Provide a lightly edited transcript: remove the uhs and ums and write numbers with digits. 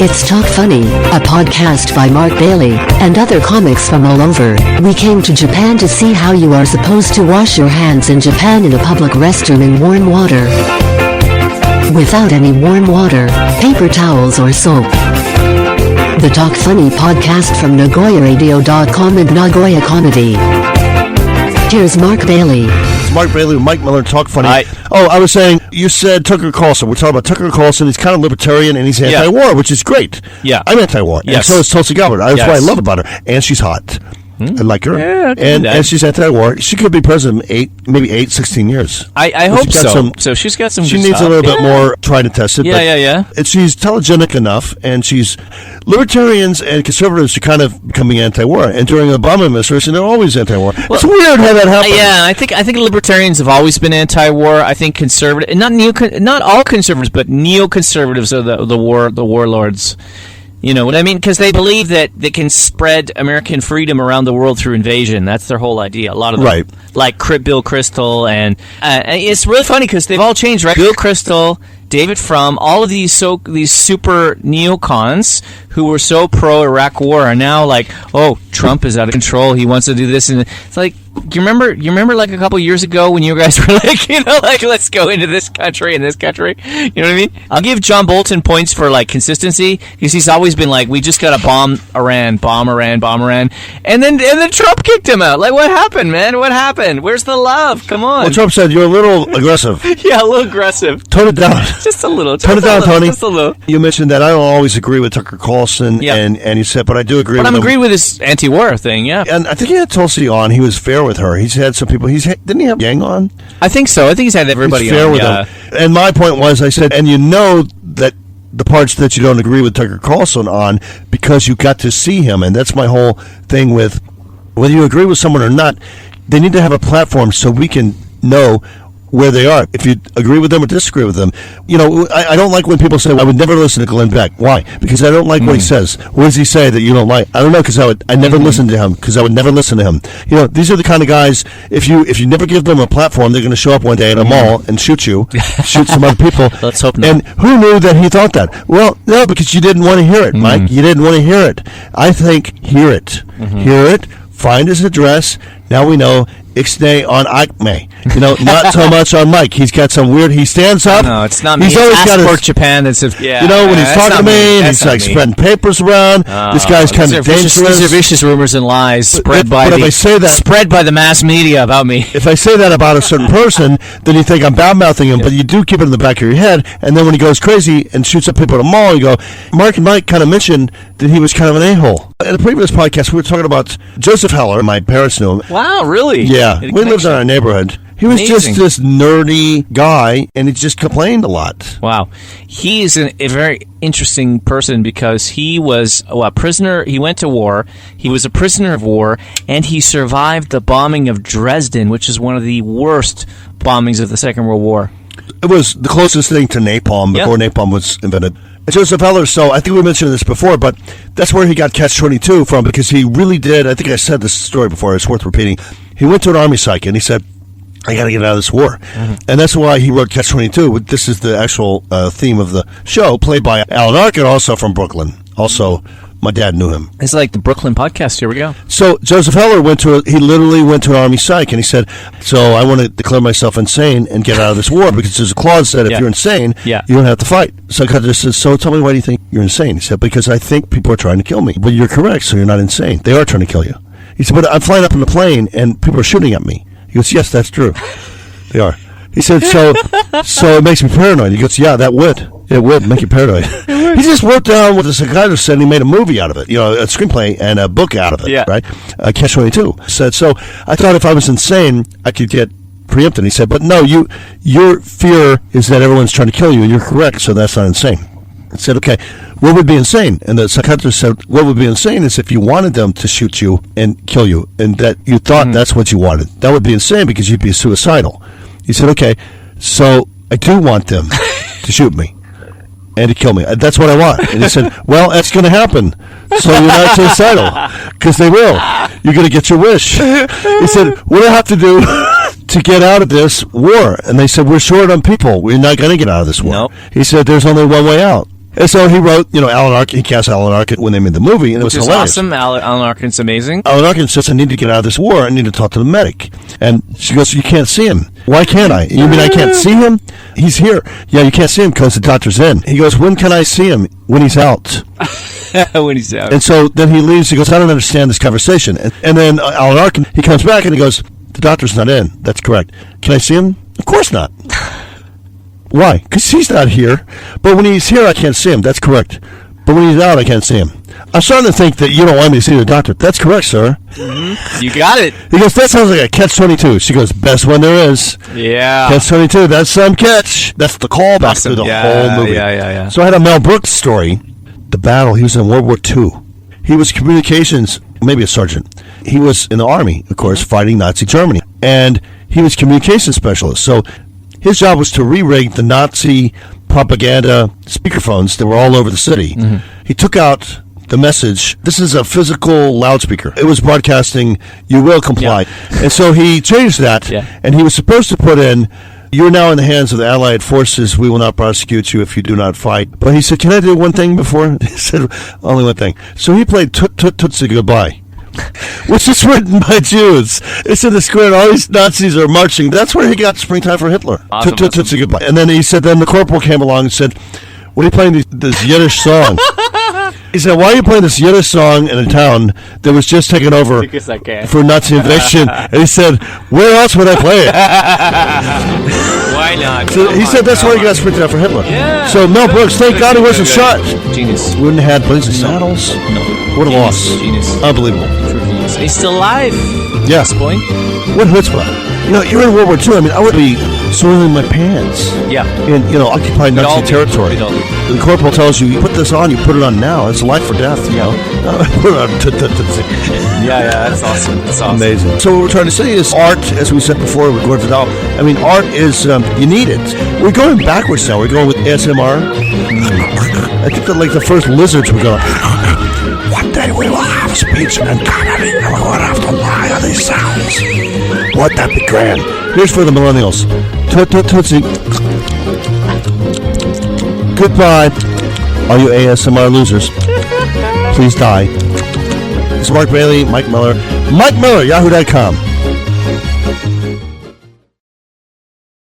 It's Talk Funny, a podcast by Mark Bailey and other comics from all over. We came to Japan to see how you are supposed to wash your hands in Japan in a public restroom in warm water. Without any warm water, paper towels or soap. The Talk Funny podcast from Nagoyaradio.com and Nagoyacomedy. Here's Mark Bailey. It's Mark Bailey with Mike Miller, Talk Funny. Hi. Oh, I was saying, you said Tucker Carlson. We're talking about Tucker Carlson. He's kind of libertarian, and he's anti-war, which is great. Yeah. I'm anti-war. Yes. And so is Tulsi Gabbard. That's what I love about her. And she's hot. I like her. Yeah, and she's anti-war. She could be president 16 years. I hope so. So she's got some. She good needs stuff. a little bit more tried and tested. Yeah. And she's telegenic enough, and she's libertarians and conservatives are kind of becoming anti-war. And during the Obama administration, they're always anti-war. Well, it's weird how that happens. Yeah, I think libertarians have always been anti-war. I think conservative, not all conservatives, but neoconservatives are the warlords. You know what I mean? Because they believe that they can spread American freedom around the world through invasion. That's their whole idea. A lot of them, right. Like Bill Kristol, and it's really funny because they've all changed, right? Bill Kristol, David Frum, all of these super neocons who were so pro-Iraq war are now like, oh, Trump is out of control. He wants to do this, and it's like, you remember like a couple years ago when you guys were like, let's go into this country and this country. You know what I mean? I'll give John Bolton points for like consistency because he's always been like, we just got to bomb Iran, and then Trump kicked him out. Like, what happened, man? What happened? Where's the love? Come on. Well, Trump said you're a little aggressive. Yeah, a little aggressive. Tone it down. Just a little. Tone it down, Tony. Just a little. You mentioned that I don't always agree with Tucker Carlson, and he said, but I do agree with him. But I'm agreeing with his anti-war thing, yeah. And I think he had Tulsi on. He was fair with her. He's had some people. Didn't he have Yang on? I think so. I think he's had everybody fair on. With him. And my point was, I said, and you know that the parts that you don't agree with Tucker Carlson on because you got to see him. And that's my whole thing with whether you agree with someone or not, they need to have a platform so we can know where they are, if you agree with them or disagree with them. You know, I don't like when people say, I would never listen to Glenn Beck. Why? Because I don't like what he says. What does he say that you don't like? I don't know, because I never listen to him, because I would never listen to him. You know, these are the kind of guys, if you never give them a platform, they're going to show up one day at a mall and shoot you, shoot some other people. Let's hope not. And who knew that he thought that? Well, no, because you didn't want to hear it, Mike. You didn't want to hear it. I think, hear it. Hear it, find his address. Now we know Ixnay on Acme. You know, not so much on Mike. He's got some weird, he stands up. No, it's not me. He's always got Passport Japan that says, you know, when he's talking to me and he's like spreading papers around, this guy's kind of dangerous. These are vicious rumors and lies spread by the mass media about me. If I say that about a certain person, then you think I'm bad-mouthing him, but you do keep it in the back of your head, and then when he goes crazy and shoots up people at a mall, you go, Mark and Mike kind of mentioned that he was kind of an a-hole. In the previous podcast, we were talking about Joseph Heller. My parents knew him. Wow, really? Yeah, we lived in our neighborhood. He was Amazing. just this nerdy guy, and he just complained a lot. Wow. He is a very interesting person because he was a prisoner. He went to war. He was a prisoner of war, and he survived the bombing of Dresden, which is one of the worst bombings of the Second World War. It was the closest thing to napalm before napalm was invented. Joseph Heller, so I think we mentioned this before, but that's where he got Catch-22 from, because he really did, I think I said this story before, it's worth repeating. He went to an army psych, and he said, I got to get out of this war. And that's why he wrote Catch-22. This is the actual theme of the show, played by Alan Arkin, also from Brooklyn. Also, my dad knew him. It's like the Brooklyn podcast. Here we go. So Joseph Heller he literally went to an army psych, and he said, so I want to declare myself insane and get out of this war, because there's a clause that if you're insane, you don't have to fight. Psychiatrist says, so tell me, why do you think you're insane? He said, because I think people are trying to kill me. Well, you're correct, so you're not insane. They are trying to kill you. He said, but I'm flying up in a plane, and people are shooting at me. He goes, yes, that's true. They are. He said, so it makes me paranoid. He goes, yeah, that would. It would make you paranoid. He just wrote down what the psychiatrist said, and he made a movie out of it, a screenplay and a book out of it, right? Catch-22. Said, so I thought if I was insane, I could get preempted. He said, but no, your fear is that everyone's trying to kill you, and you're correct, so that's not insane. I said, okay, what would be insane? And the psychiatrist said, what would be insane is if you wanted them to shoot you and kill you, and that you thought that's what you wanted. That would be insane, because you'd be suicidal. He said, okay, so I do want them to shoot me and to kill me. That's what I want. And he said, well, that's going to happen. So you're not suicidal, because they will. You're going to get your wish. He said, what do I have to do to get out of this war? And they said, we're short on people. We're not going to get out of this war. Nope. He said, there's only one way out. And so he wrote, Alan Arkin. He cast Alan Arkin when they made the movie, and it was hilarious. Awesome. Alan Arkin's amazing. Alan Arkin says, I need to get out of this war. I need to talk to the medic. And she goes, you can't see him. Why can't I? You mean I can't see him? He's here. Yeah, you can't see him because the doctor's in. He goes, when can I see him? When he's out. When he's out. And so then he leaves. He goes, I don't understand this conversation. And then Alan Arkin, he comes back and he goes, the doctor's not in. That's correct. Can I see him? Of course not. Why? Because he's not here. But when he's here, I can't see him. That's correct. But when he's out, I can't see him. I'm starting to think that you don't want me to see the doctor. That's correct, sir. Mm-hmm. You got it. He goes, that sounds like a catch-22. She goes, best one there is. Yeah. Catch-22. That's some catch. That's the callback to the whole movie. Yeah. So I had a Mel Brooks story. The battle. He was in World War II. He was communications, maybe a sergeant. He was in the army, of course, fighting Nazi Germany. And he was communications specialist. So his job was to re-rig the Nazi propaganda speakerphones that were all over the city. Mm-hmm. He took out the message. This is a physical loudspeaker. It was broadcasting, you will comply. Yeah. And so he changed that, and he was supposed to put in, you're now in the hands of the Allied forces. We will not prosecute you if you do not fight. But he said, can I do one thing before? He said, only one thing. So he played Tootsie Goodbye, which is written by Jews. It's in the square, and all these Nazis are marching. That's where he got Springtime for Hitler. Awesome. Tootsie Goodbye. And then he said, then the corporal came along and said, what are you playing this Yiddish song? He said, why are you playing this Yiddish song in a town that was just taken over for Nazi invasion? And he said, where else would I play it? Why not? So he said that's why he got Springtime for Hitler. Yeah. So Mel Brooks, thank God he wasn't shot. Genius. Wouldn't have had Blazing Saddles. No. What a loss. Genius. Unbelievable. He's still alive. Yeah. At this point. What chutzpah. You're in World War II. I would be soiling my pants. Yeah. In, occupied Nazi territory. The corporal tells you put this on, you put it on now. It's life or death, Put it on. Yeah, that's awesome. That's awesome. Amazing. So what we're trying to say is art, as we said before with Gordon Vidal, art is, you need it. We're going backwards now. We're going with ASMR. I think that the first lizards were going, one day we will have speech and comedy, and we're going to have to lie on these sounds. Wouldn't that be grand? Here's for the millennials. Tootsie. Goodbye. All you ASMR losers. Please die. It's Mark Bailey, Mike Miller. Mike Miller, Yahoo.com.